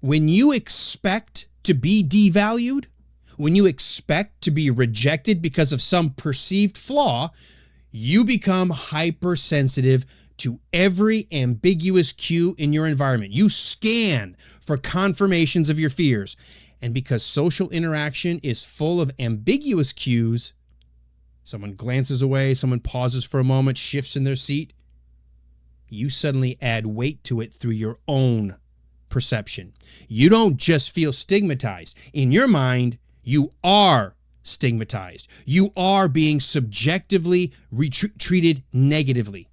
When you expect to be devalued, when you expect to be rejected because of some perceived flaw, you become hypersensitive to every ambiguous cue in your environment. You scan for confirmations of your fears. And because social interaction is full of ambiguous cues, someone glances away, someone pauses for a moment, shifts in their seat, you suddenly add weight to it through your own perception. You don't just feel stigmatized. In your mind, you are stigmatized. You are being subjectively treated negatively.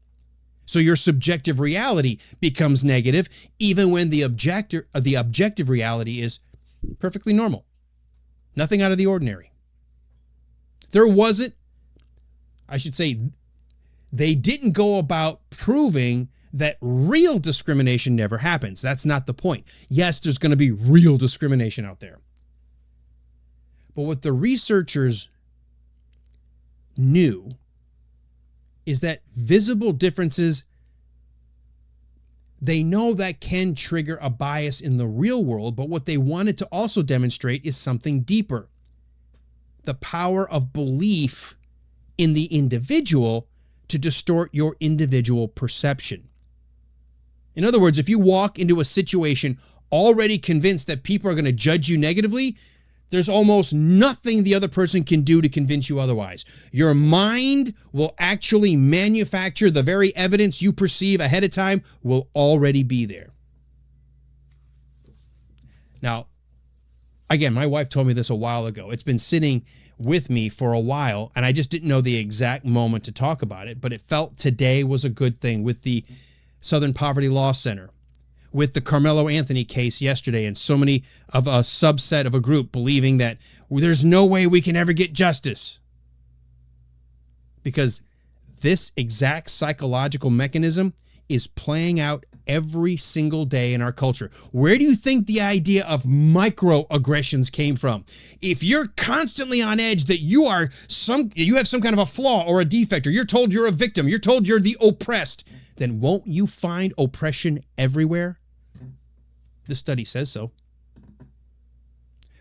So your subjective reality becomes negative, even when the objective reality is perfectly normal. Nothing out of the ordinary. They didn't go about proving that real discrimination never happens. That's not the point. Yes, there's going to be real discrimination out there. But what the researchers knew is that visible differences, they know that can trigger a bias in the real world, but what they wanted to also demonstrate is something deeper. The power of belief in the individual to distort your individual perception. In other words, if you walk into a situation already convinced that people are going to judge you negatively, there's almost nothing the other person can do to convince you otherwise. Your mind will actually manufacture the very evidence you perceive ahead of time will already be there. Now, again, my wife told me this a while ago. It's been sitting with me for a while, and I just didn't know the exact moment to talk about it, but it felt today was a good thing with the Southern Poverty Law Center, with the Carmelo Anthony case yesterday, and so many of a subset of a group believing that there's no way we can ever get justice. Because this exact psychological mechanism is playing out every single day in our culture. Where do you think the idea of microaggressions came from? If you're constantly on edge that you have some kind of a flaw or a defect, or you're told you're a victim, you're told you're the oppressed, then won't you find oppression everywhere? This study says so.